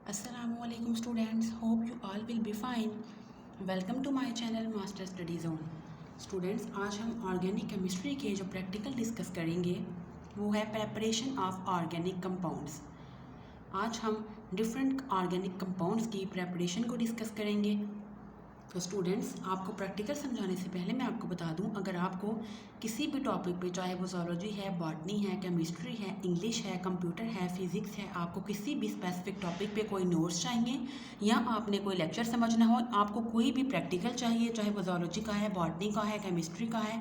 Assalamualaikum students, hope you all will be fine. Welcome to my channel Master Study Zone. Students, आज हम organic chemistry के जो practical discuss करेंगे वो है प्रेपरेशन ऑफ ऑर्गेनिक कंपाउंड्स। आज हम डिफरेंट ऑर्गेनिक कंपाउंड्स की प्रेपरेशन को डिस्कस करेंगे। तो स्टूडेंट्स, आपको प्रैक्टिकल समझाने से पहले मैं आपको बता दूं, अगर आपको किसी भी टॉपिक पे, चाहे वो ज़ूलॉजी है, बॉटनी है, केमिस्ट्री है, इंग्लिश है, कंप्यूटर है, फिज़िक्स है, आपको किसी भी स्पेसिफिक टॉपिक पे कोई नोट्स चाहिए या आपने कोई लेक्चर समझना हो, आपको कोई भी प्रैक्टिकल चाहिए, चाहे वो ज़ूलॉजी का है, बॉटनी का है, केमिस्ट्री का है,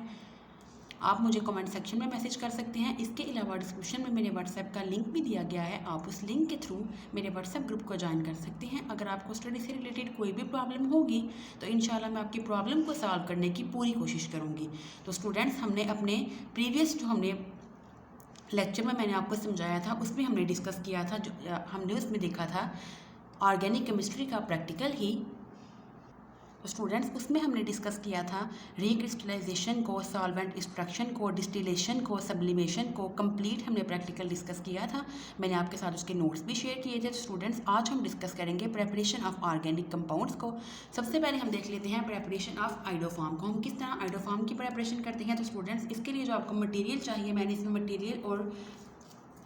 आप मुझे कमेंट सेक्शन में मैसेज कर सकते हैं। इसके अलावा डिस्क्रिप्शन में मेरे व्हाट्सएप का लिंक भी दिया गया है, आप उस लिंक के थ्रू मेरे व्हाट्सएप ग्रुप को ज्वाइन कर सकते हैं। अगर आपको स्टडी से रिलेटेड कोई भी प्रॉब्लम होगी तो इंशाल्लाह मैं आपकी प्रॉब्लम को सॉल्व करने की पूरी कोशिश करूँगी। तो स्टूडेंट्स, हमने अपने प्रीवियस जो हमने लेक्चर में मैंने आपको समझाया था उसमें हमने डिस्कस किया था, जो हमने उसमें देखा था ऑर्गेनिक केमिस्ट्री का प्रैक्टिकल ही। तो स्टूडेंट्स, उसमें हमने डिस्कस किया था रिक्रिस्टलाइजेशन को, सॉल्वेंट एक्सट्रैक्शन को, डिस्टिलेशन को, सब्लिमेशन को कंप्लीट हमने प्रैक्टिकल डिस्कस किया था। मैंने आपके साथ उसके नोट्स भी शेयर किए थे। तो स्टूडेंट्स, आज हम डिस्कस करेंगे प्रेपरेशन ऑफ ऑर्गेनिक कंपाउंड्स को। सबसे पहले हम देख लेते हैं प्रेपरेशन ऑफ आइडोफार्म को, हम किस तरह आइडोफार्म की प्रेपरेशन करते हैं। तो स्टूडेंट्स, इसके लिए जो आपको मटीरियल चाहिए, मैंने इसमें मटीरियल और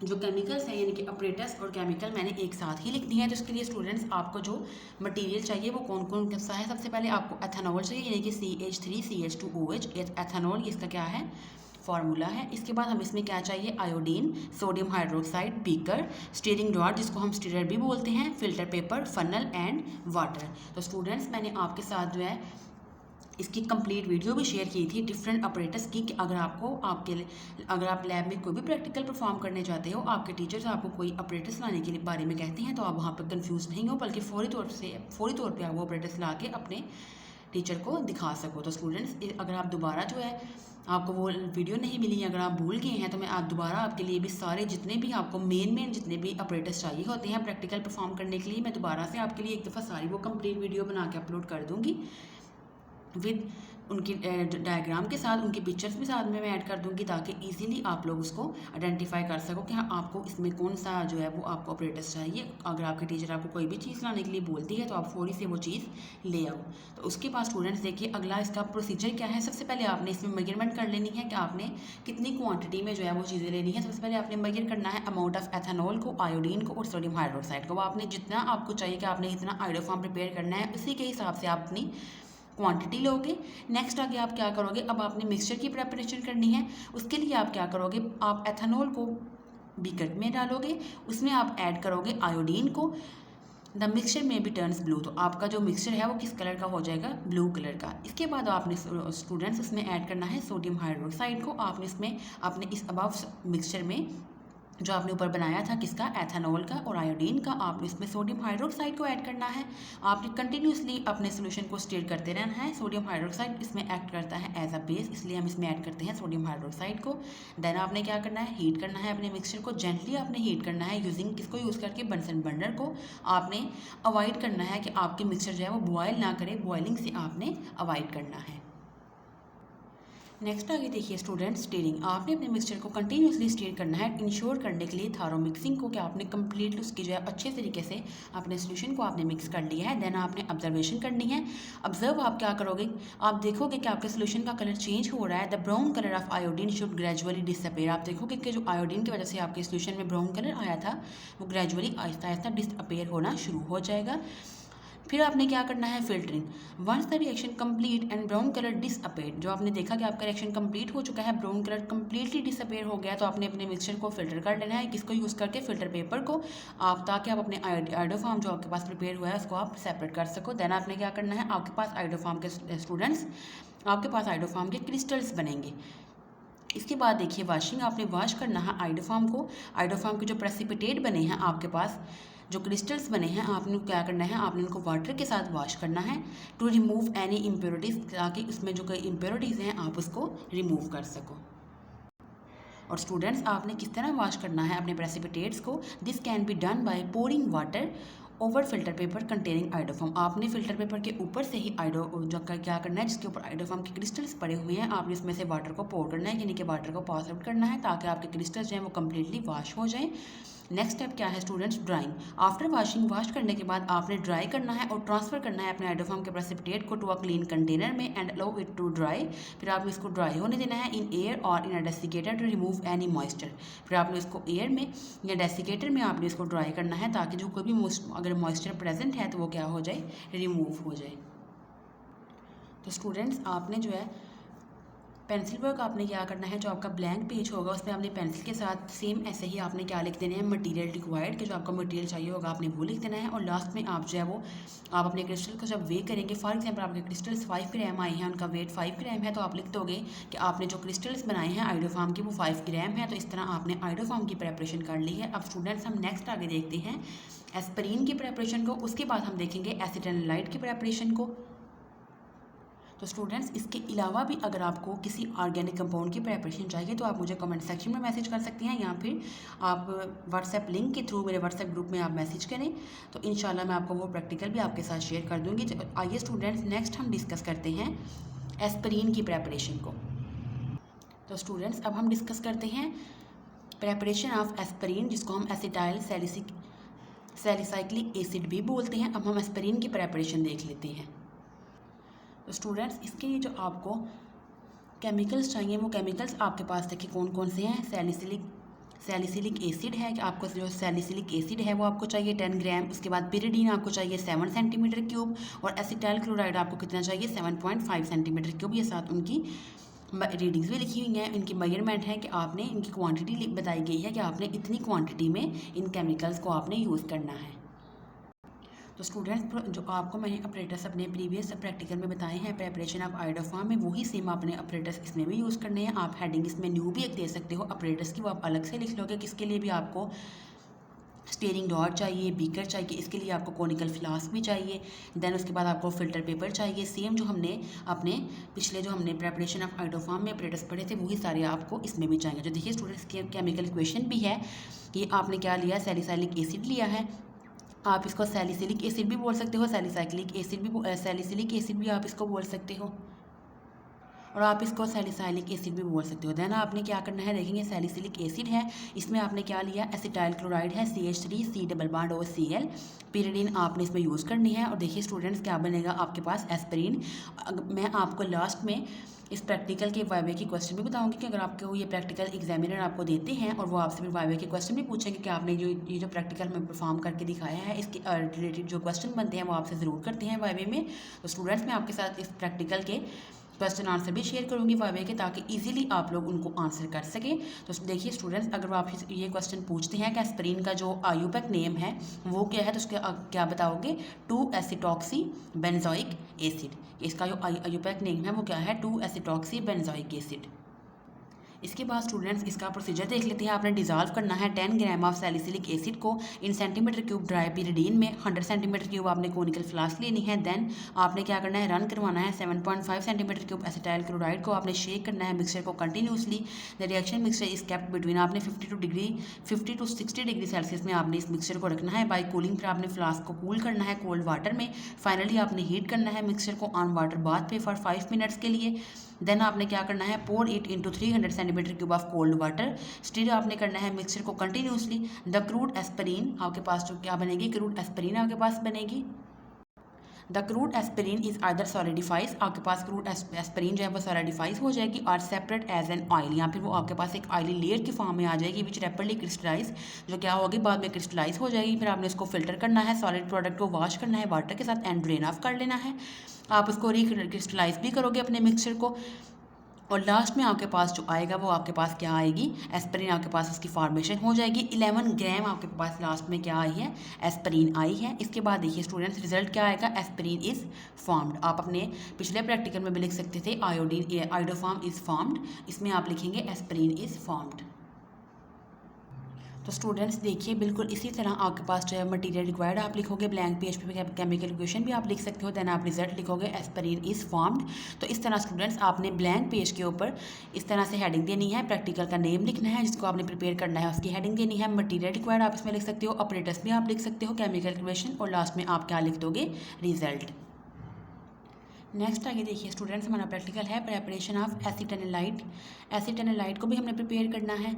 जो केमिकल्स हैं यानी कि ऑपरेटर्स और केमिकल मैंने एक साथ ही लिख दिए हैं। तो इसके लिए स्टूडेंट्स, आपको जो मटेरियल चाहिए वो कौन कौन सा है। सबसे पहले आपको एथेनॉल चाहिए यानी कि CH3CH2OH। एथेनॉल इसका क्या है, फार्मूला है। इसके बाद हम इसमें क्या चाहिए, iodine, sodium hydroxide, beaker, steering rod जिसको हम स्टीरर भी बोलते हैं, filter paper, funnel and water. तो स्टूडेंट्स, मैंने आपके साथ जो है इसकी कंप्लीट वीडियो भी शेयर की थी डिफरेंट ऑपरेटर्स की, कि अगर आप लैब में कोई भी प्रैक्टिकल परफॉर्म करने जाते हो, आपके टीचर्स आपको कोई ऑपरेटर्स लाने के बारे में कहते हैं, तो आप वहाँ पर कंफ्यूज नहीं हो, बल्कि फौरी तौर पे आप वो ऑपरेटर्स ला के अपने टीचर को दिखा सको। तो स्टूडेंट्स, अगर आप दोबारा जो है आपको वो वीडियो नहीं मिली, अगर आप भूल गए हैं, तो मैं आप दोबारा आपके लिए भी सारे जितने भी आपको मेन जितने भी ऑपरेटर्स चाहिए होते हैं प्रैक्टिकल परफॉर्म करने के लिए, मैं दोबारा से आपके लिए एक दफ़ा सारी वो कंप्लीट वीडियो बना के अपलोड कर दूँगी विद उनकी डायग्राम के साथ, उनकी पिक्चर्स भी साथ में मैं ऐड कर दूंगी, ताकि इजीली आप लोग उसको आइडेंटिफाई कर सको कि हाँ, आपको इसमें कौन सा जो है वो आपको ऑपरेटर्स चाहिए। अगर आपके टीचर आपको कोई भी चीज़ लाने के लिए बोलती है तो आप फौरी से वो चीज़ ले आओ। तो उसके बाद स्टूडेंट्स देखिए, अगला इसका प्रोसीजर क्या है। सबसे पहले आपने इसमें मेजरमेंट कर लेनी है कि आपने कितनी क्वान्टिटी में जो है वो चीज़ें लेनी है। सबसे पहले आपने मेजर करना है अमाउंट ऑफ एथेनॉल को, आयोडीन को और सोडियम हाइड्रोक्साइड को। आपने जितना आपको चाहिए कि आपने इतना आइडोफार्म प्रिपेयर करना है, उसी के हिसाब से आप अपनी क्वांटिटी लोगे। नेक्स्ट आगे आप क्या करोगे, अब आपने मिक्सचर की प्रेपरेशन करनी है। उसके लिए आप क्या करोगे, आप एथेनॉल को बीकर में डालोगे, उसमें आप ऐड करोगे आयोडीन को। द मिक्सचर में भी टर्न्स ब्लू, तो आपका जो मिक्सचर है वो किस कलर का हो जाएगा, ब्लू कलर का। इसके बाद आपने स्टूडेंट्स उसमें ऐड करना है सोडियम हाइड्रोक्साइड को। आपने इसमें अपने इस अबव मिक्सचर में जो आपने ऊपर बनाया था किसका, एथेनॉल का और आयोडीन का, आपने इसमें सोडियम हाइड्रोक्साइड को ऐड करना है। आपने कंटिन्यूसली अपने सोल्यूशन को स्टीर करते रहना है। सोडियम हाइड्रोक्साइड इसमें एक्ट करता है एज अ बेस, इसलिए हम इसमें ऐड करते हैं सोडियम हाइड्रोक्साइड को। देन आपने क्या करना है, हीट करना है अपने मिक्सचर को। जेंटली आपने हीट करना है यूजिंग किसको यूज़ करके, बंसन बर्नर को। आपने अवॉइड करना है कि आपके मिक्सचर जो है वो बॉयल ना करे, बॉयलिंग से आपने अवॉइड करना है। नेक्स्ट आगे देखिए स्टूडेंट, स्टीयरिंग। आपने अपने मिक्सचर को कंटिन्यूसली स्टीयर करना है इंश्योर करने के लिए थारो मिक्सिंग को, कि आपने कंप्लीटली उसकी जो है अच्छे तरीके से अपने सोल्यूशन को आपने मिक्स कर लिया है। देन आपने ऑब्जर्वेशन करनी है। ऑब्जर्व आप क्या करोगे, आप देखोगे कि आपके सोल्यूशन का कलर चेंज हो रहा है। The brown colour of iodine should gradually disappear. आप देखोगे कि जो आयोडीन की वजह से आपके सोल्यूशन में ब्राउन कलर आया था वो ग्रेजुअली आहिस्ता आहिस्ता डिसअपेयर होना शुरू हो जाएगा। फिर आपने क्या करना है, filtering. Once the reaction complete and brown colour disappear, जो आपने देखा कि आपका रिएक्शन कंप्लीट हो चुका है, ब्राउन कलर कंप्लीटली डिसअपेयर हो गया, तो आपने अपने मिक्सचर को फिल्टर कर लेना है। किसको यूज़ करके, फिल्टर पेपर को, आप ताकि आप अपने आइडोफार्म जो आपके पास प्रिपेयर हुआ है उसको आप सेपरेट कर सको। देन आपने क्या करना है, आपके पास आइडोफार्म के स्टूडेंट्स, आपके पास आइडोफार्म के क्रिस्टल्स बनेंगे। इसके बाद देखिए वाशिंग, आपने वॉश करना है आइडोफार्म को। आइडोफार्म के जो प्रेसिपिटेट बने हैं आपके पास, जो क्रिस्टल्स बने हैं, आपने क्या करना है, आपने उनको वाटर के साथ वॉश करना है टू रिमूव एनी इम्प्योरिटीज़, ताकि उसमें जो कोई इम्प्योरिटीज़ हैं आप उसको रिमूव कर सको। और स्टूडेंट्स, आपने किस तरह वॉश करना है अपने प्रेसिपिटेट्स को, this can be done by pouring water over filter paper containing iodoform. आपने फिल्टर पेपर के ऊपर से ही जो क्या करना है, जिसके ऊपर आइडोफॉर्म के क्रिस्टल्स पड़े हुए हैं, आपने इसमें से वाटर को पोर करना है, यानी कि वाटर को पास आउट करना है, ताकि आपके क्रिस्टल्स जो हैं वो कम्प्लीटली वॉश हो जाएं। नेक्स्ट स्टेप क्या है students, drawing. After washing, wash करने के बाद आपने ड्राई करना है और ट्रांसफर करना है अपने हाइड्रोफॉर्म के प्रेसिपिटेट को टू अ क्लीन कंटेनर में and allow it to dry. फिर आपने इसको ड्राई होने देना है इन एयर और in a desiccator to remove any moisture. फिर आपने इसको एयर में या डेसिकेटर में आपने इसको ड्राई करना है ताकि जो कोई भी अगर मॉइस्चर प्रेजेंट है तो वो क्या हो जाए, रिमूव हो जाए। तो स्टूडेंट्स आपने जो है पेंसिल वर्क आपने क्या करना है, जो आपका ब्लैंक पेज होगा उसमें आपने पेंसिल के साथ सेम ऐसे ही आपने क्या लिख देना है, मटेरियल रिक्वायर्ड के जो आपका मटेरियल चाहिए होगा आपने वो लिख देना है। और लास्ट में आप जो है वो आप अपने क्रिस्टल को जब वे करेंगे, फॉर एग्जांपल आपके क्रिस्टल्स 5 ग्राम आए हैं, उनका वेट 5 ग्राम है, तो आप लिख दोगे कि आपने जो क्रिस्टल्स बनाए हैं आइडोफार्म के वो 5 ग्राम है। तो इस तरह आपने आइडोफार्म की प्रेपरेशन कर ली है। अब स्टूडेंट्स हम नेक्स्ट आगे देखते हैं एस्पिरिन की प्रेपरेशन को, उसके बाद हम देखेंगे एसिटाइलिन की प्रेपरेशन को। तो स्टूडेंट्स इसके अलावा भी अगर आपको किसी ऑर्गेनिक कंपाउंड की प्रेपरेशन चाहिए तो आप मुझे कमेंट सेक्शन में मैसेज कर सकते हैं या फिर आप व्हाट्सएप लिंक के थ्रू मेरे व्हाट्सएप ग्रुप में आप मैसेज करें, तो इंशाल्लाह मैं आपको वो प्रैक्टिकल भी आपके साथ शेयर कर दूँगी। तो आइए स्टूडेंट्स नेक्स्ट हम डिस्कस करते हैं एस्पिरिन की प्रेपरेशन को। तो स्टूडेंट्स अब हम डिस्कस करते हैं प्रेपरेशन ऑफ एस्पिरिन, जिसको हम एसिटाइल सैलिसाइक्लिक एसिड भी बोलते हैं। अब हम एस्पिरिन की प्रेपरेशन देख लेते हैं। तो स्टूडेंट्स इसके लिए जो आपको केमिकल्स चाहिए वो केमिकल्स आपके पास देखिए कौन कौन से हैं। सैलिसिलिक एसिड है कि आपको जो सैलिसिलिक एसिड है वो आपको चाहिए 10 ग्राम। उसके बाद पिरिडीन आपको चाहिए 7 सेंटीमीटर क्यूब और एसिटाइल क्लोराइड आपको कितना चाहिए 7.5 सेंटीमीटर क्यूब। ये साथ उनकी रीडिंग्स भी लिखी हुई हैं, इनकी मेजरमेंट है कि आपने इनकी क्वांटिटी बताई गई है कि आपने इतनी क्वांटिटी में इन केमिकल्स को आपने यूज़ करना है। तो स्टूडेंट्स जो आपको मैंने ऑपरेटर्स अपने प्रीवियस प्रैक्टिकल में बताए हैं प्रेपरेशन ऑफ आइडोफार्म में, वही सेम आपने ऑपरेटर्स इसमें भी यूज़ करने हैं। आप हेडिंग इसमें न्यू भी एक दे सकते हो ऑपरेटर्स की, वो आप अलग से लिख लोगे। किसके लिए भी आपको स्टीयरिंग रॉड चाहिए, बीकर चाहिए, इसके लिए आपको कोनिकल फ्लास्क भी चाहिए। देन उसके बाद आपको फिल्टर पेपर चाहिए। सेम जो हमने अपने पिछले जो हमने प्रेपरेशन ऑफ आइडोफार्म में ऑपरेटर्स पढ़े थे वही सारे आपको इसमें भी चाहिए। जो देखिए स्टूडेंट्स के केमिकल इक्वेशन भी है, ये आपने क्या लिया, सैलिसाइलिक एसिड लिया है। आप इसको सैलिसिलिक एसिड भी बोल सकते हो, सैलिसाइक्लिक एसिड भी, सैलिसिलिक एसिड भी आप इसको बोल सकते हो और आप इसको सैलिसाइलिक एसिड भी बोल सकते हो। देन आपने क्या करना है, देखेंगे सैलिसिलिक एसिड है, इसमें आपने क्या लिया, एसिटाइल क्लोराइड है CH3 C डबल बॉन्ड और Cl। पिरिडीन आपने इसमें यूज़ करनी है। और देखिए स्टूडेंट्स क्या बनेगा आपके पास एस्पिरिन। मैं आपको लास्ट में इस प्रैक्टिकल के वाइवे के क्वेश्चन भी बताऊंगी कि अगर आपको ये प्रैक्टिकल एग्जामिनर आपको देते हैं और वो आपसे फिर वाइवे के क्वेश्चन भी पूछेंगे कि आपने जो प्रैक्टिकल में परफॉर्म करके दिखाया है इसके रिलेटेड जो क्वेश्चन बनते हैं वो आपसे ज़रूर करते हैं वाइवे में। तो स्टूडेंट्स मैं आपके साथ इस प्रैक्टिकल के क्वेश्चन आंसर भी शेयर करूंगी वाइवे के, ताकि इजीली आप लोग उनको आंसर कर सकें। तो देखिए स्टूडेंट्स अगर आप ये क्वेश्चन पूछते हैं कि एस्पिरिन का जो आयुपैक नेम है वो क्या है, तो उसके क्या बताओगे, 2-एसिटॉक्सी बेंजोइक एसिड। इसका जो आयुपैक नेम है वो क्या है, 2-एसिटॉक्सी बेंजोइक एसिड। इसके बाद स्टूडेंट्स इसका प्रोसीजर देख लेते हैं। आपने डिज़ोल्व करना है 10 ग्राम ऑफ सैलिसिलिक एसिड को इन सेंटीमीटर क्यूब ड्राई पिरिडीन में। 100 सेंटीमीटर क्यूब आपने कोनिकल फ्लास्क लेनी है। देन आपने क्या करना है, रन करवाना है 7.5 सेंटीमीटर क्यूब एसिटाइल क्लोराइड को। आपने शेक करना है मिक्सचर को continuously. The reaction mixture is kept between, आपने 50 to 60 डिग्री सेल्सियस में आपने इस मिक्सचर को रखना है। बाई कूलिंग फिर आपने फ्लास्क को कूल करना है कोल्ड वाटर में। फाइनली आपने हीट करना है मिक्सचर को ऑन वाटर बाथ पे फॉर 5 मिनट्स के लिए। देन आपने क्या करना है, pour it into 300 centimetre cube of cold water. Stir आपने करना है मिक्सचर को कंटिन्यूसली। द क्रूड एस्पिरिन आपके पास जो क्या बनेगी, क्रूड एस्पिरिन आपके पास बनेगी। The crude aspirin is either solidifies, आपके पास क्रूड एस्पिरिन जो है वो सॉलिडिफाइज हो जाएगी, और सेपरेट एज एन ऑयल, या फिर वो आपके पास एक ऑयली लेयर की फॉर्म में आ जाएगी विच रैपिडली क्रिस्टलाइज, जो क्या होगी बाद में क्रिस्टलाइज हो जाएगी। फिर आपने उसको फिल्टर करना है, सॉलिड प्रोडक्ट को वॉश करना है वाटर के साथ एंड ड्रेन ऑफ कर लेना है। आप उसको रिक्रिस्टलाइज भी करोगे अपने मिक्सचर को, और लास्ट में आपके पास जो आएगा वो आपके पास क्या आएगी, एस्पिरिन आपके पास उसकी फॉर्मेशन हो जाएगी। 11 ग्राम आपके पास लास्ट में क्या आई है, एस्पिरिन आई है। इसके बाद देखिए स्टूडेंट्स रिजल्ट क्या आएगा, एस्पिरिन इज़ फॉर्म्ड। आप अपने पिछले प्रैक्टिकल में भी लिख सकते थे आइडोफॉर्म इज़ फॉर्म्ड, इसमें आप लिखेंगे एस्पिरिन इज़ फॉर्म्ड। तो स्टूडेंट्स देखिए बिल्कुल इसी तरह आपके पास जो है मटीरियल रिक्वायर्ड आप लिखोगे, ब्लैंक पेज पे केमिकल इक्वेशन भी आप लिख सकते हो। देन आप रिजल्ट लिखोगे एस्पिरिन इज़ फॉर्म्ड। तो इस तरह स्टूडेंट्स आपने ब्लैंक पेज के ऊपर इस तरह से हेडिंग देनी है, प्रैक्टिकल का नेम लिखना है जिसको आपने प्रिपेयर करना है, उसकी हेडिंग देनी है, मटीरियल रिक्वायर्ड आप इसमें लिख सकते हो, ऑपरेटर्स भी आप लिख सकते हो, केमिकल इक्वेशन, और लास्ट में आप क्या लिख दोगे, रिजल्ट। नेक्स्ट आगे देखिए स्टूडेंट्स हमारा प्रैक्टिकल है प्रेपरेशन ऑफ एसिटाइलिन। एसिटाइलिन को भी हमने प्रिपेयर करना है।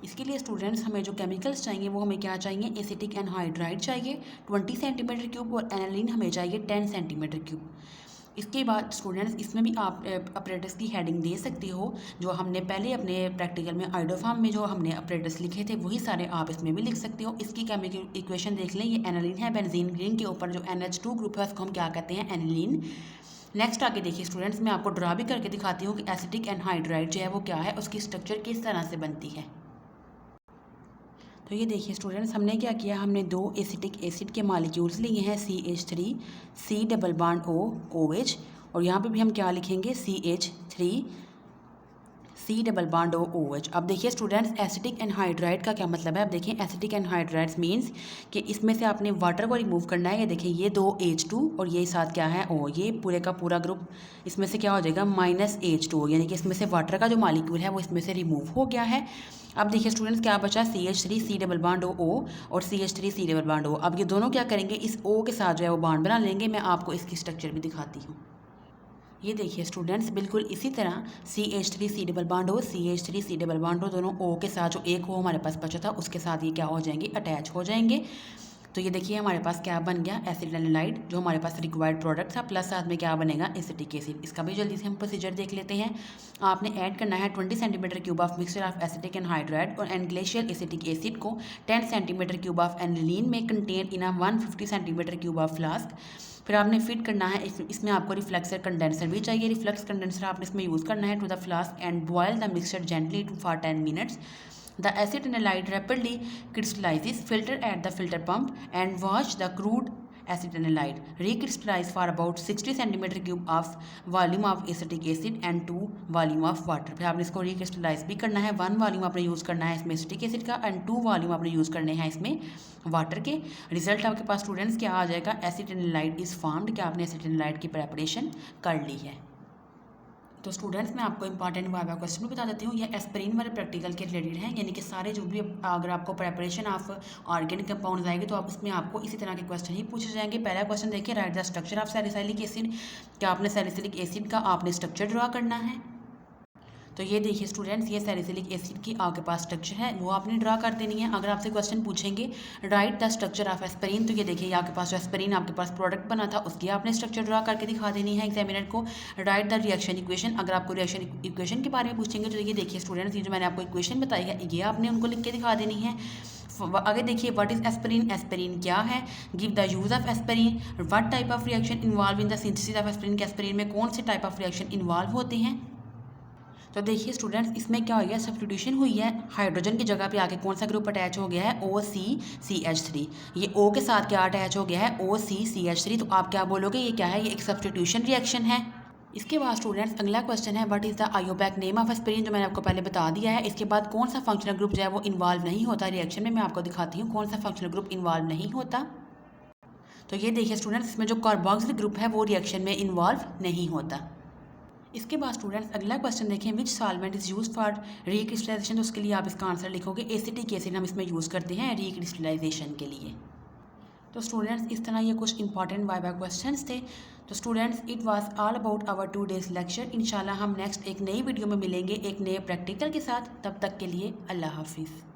इसके लिए स्टूडेंट्स हमें जो केमिकल्स चाहिए वो हमें क्या चाहिए, एसिटिक एनहाइड्राइड चाहिए 20 सेंटीमीटर क्यूब और एनालिन हमें चाहिए 10 सेंटीमीटर क्यूब। इसके बाद स्टूडेंट्स इसमें भी आप अपरेटस की हेडिंग दे सकते हो, जो हमने पहले अपने प्रैक्टिकल में आइडोफार्म में जो हमने अपरेटस लिखे थे वही सारे आप इसमें भी लिख सकते हो। इसकी केमिकल इक्वेशन देख लें, ये एनालिन है, बेंजीन ग्रीन के ऊपर जो NH2 ग्रुप है उसको हम क्या कहते हैं, एनालिन। नेक्स्ट आगे देखिए स्टूडेंट्स, मैं आपको ड्रा भी करके दिखाती हूँ कि एसिटिक एनहाइड्राइड जो है वो क्या है, उसकी स्ट्रक्चर किस तरह से बनती है। तो ये देखिए स्टूडेंट्स, हमने क्या किया, हमने दो एसिटिक एसिड के मॉलिक्यूल्स लिए हैं CH3 C double bond O OH, और यहाँ पे भी हम क्या लिखेंगे CH3 C double bond O OH। अब देखिए स्टूडेंट्स, एसिटिक एनहाइड्राइड का क्या मतलब है। अब देखिए एसिटिक एनहाइड्राइड्स मीन्स कि इसमें से आपने वाटर को रिमूव करना है। ये देखिए ये दो H2 और ये साथ क्या है O, ये पूरे का पूरा ग्रुप इसमें से क्या हो जाएगा -H2, यानी कि इसमें से वाटर का जो मॉलिक्यूल है वो इसमें से रिमूव हो गया है। अब देखिए स्टूडेंट्स क्या बचा, CH3 C double bond O और CH3 C double bond O। अब ये दोनों क्या करेंगे, इस O के साथ जो है वो बॉन्ड बना लेंगे। मैं आपको इसकी स्ट्रक्चर भी दिखाती हूँ। ये देखिए स्टूडेंट्स, बिल्कुल इसी तरह CH3 C double bond O CH3 C double bond O दोनों O के साथ जो एक O हमारे पास बचा था उसके साथ ये क्या हो जाएंगे, अटैच हो जाएंगे। तो ये देखिए हमारे पास क्या बन गया, एसिड एनालाइड, जो हमारे पास रिक्वायर्ड प्रोडक्ट था, प्लस साथ में क्या बनेगा, एसिटिक एसिड। इसका भी जल्दी से हम प्रोसीजर देख लेते हैं। आपने ऐड करना है 20 centimetre cube of mixture of acetic anhydride और एंड ग्लेशियल एसिटिक एसिड को 10 सेंटीमीटर क्यूब ऑफ एनिलीन में contain in 150 centimetre cube of flask. फिर आपने फिट करना है, इसमें आपको रिफ्लेक्सर कंडेंसर भी चाहिए। रिफ्लेक्स कंडेंसर आपने इसमें यूज़ करना है to the flask and boil the mixture gently for 10 minutes. The acid analyte rapidly crystallizes, filter at the filter pump and wash the crude acid analyte. Recrystallize for about 60 centimeter cube of volume of acetic acid and 2 volume of water. फिर आपने इसको recrystallise भी करना है। 1 volume आपने use करना है इसमें एसिटिक एसिड का एंड 2 वॉल्यूम आपने यूज़ करने हैं इसमें वाटर के। रिजल्ट आपके पास स्टूडेंट्स क्या आ जाएगा, एसिड एनालाइट इज़ फॉर्म्ड, क्या आपने एसिड एनालाइट की प्रेपरेशन कर ली है। तो स्टूडेंट्स मैं आपको इंपॉर्टेंट वाइवा क्वेश्चन भी बता देती हूँ। ये एस्पिरिन वाले प्रैक्टिकल के रिलेटेड हैं, यानी कि सारे जो भी अगर आपको प्रेपरेशन ऑफ ऑर्गेनिक कंपाउंड्स आएंगे तो आप उसमें आपको इसी तरह के क्वेश्चन ही पूछे जाएंगे। पहला क्वेश्चन देखिए, right the structure of salicylic acid, क्या आपने सैलिसिलिक एसिड का आपने स्ट्रक्चर ड्रा करना है। तो ये देखिए स्टूडेंट्स, ये सैलिसिलिक एसिड की आपके पास स्ट्रक्चर है वो आपने ड्रा कर देनी है। अगर आपसे क्वेश्चन पूछेंगे right the structure of aspirin, तो ये देखिए ये आपके पास जो एस्पिरिन आपके पास प्रोडक्ट बना था उसकी आपने स्ट्रक्चर ड्रा करके दिखा देनी है एग्जामिनर को। राइट द रिएक्शन इक्वेशन, अगर आपको रिएक्शन इक्वेशन के बारे में पूछेंगे तो ये देखिए स्टूडेंट्स, ये जो मैंने आपको इक्वेशन बताई है ये आपने उनको लिख के दिखा देनी है। आगे देखिए व्हाट इज एस्पिरिन, एस्पिरिन क्या है, give the use of aspirin, what type of reaction involve in the synthesis of aspirin, के एस्पिरिन में कौन से टाइप ऑफ रिएक्शन इन्वॉल्व होते हैं। तो देखिए स्टूडेंट्स, इसमें क्या हो गया, सब्स्टिट्यूशन हुई है। हाइड्रोजन की जगह पे आके कौन सा ग्रुप अटैच हो गया है, OCCH3। ये O के साथ क्या अटैच हो गया है, OCCH3। तो आप क्या बोलोगे, ये क्या है, ये एक सब्स्टिट्यूशन रिएक्शन है। इसके बाद स्टूडेंट्स अगला क्वेश्चन है, what is the IUPAC name of aspirin, जो मैंने आपको पहले बता दिया है। इसके बाद कौन सा फंक्शनल ग्रुप जो है वो इन्वॉल्व नहीं होता रिएक्शन में, मैं आपको दिखाती हूँ कौन सा फंक्शनल ग्रुप इन्वॉल्व नहीं होता। तो ये देखिए स्टूडेंट्स, इसमें जो कार्बोक्सिल ग्रुप है वो रिएक्शन में इन्वॉल्व नहीं होता। इसके बाद स्टूडेंट्स अगला क्वेश्चन देखें, which solvent is use for recrystallization. तो उसके लिए आप इसका आंसर लिखोगे एसिटिक एसिड हम इसमें यूज़ करते हैं रिक्रिस्टलाइजेशन के लिए। तो स्टूडेंट्स इस तरह ये कुछ इंपॉर्टेंट वाइवा क्वेश्चंस थे। तो students it was all about our 2 days lecture. इंशाल्लाह हम नेक्स्ट एक नई वीडियो में मिलेंगे एक नए प्रैक्टिकल के साथ। तब तक के लिए अल्लाह हाफिज़।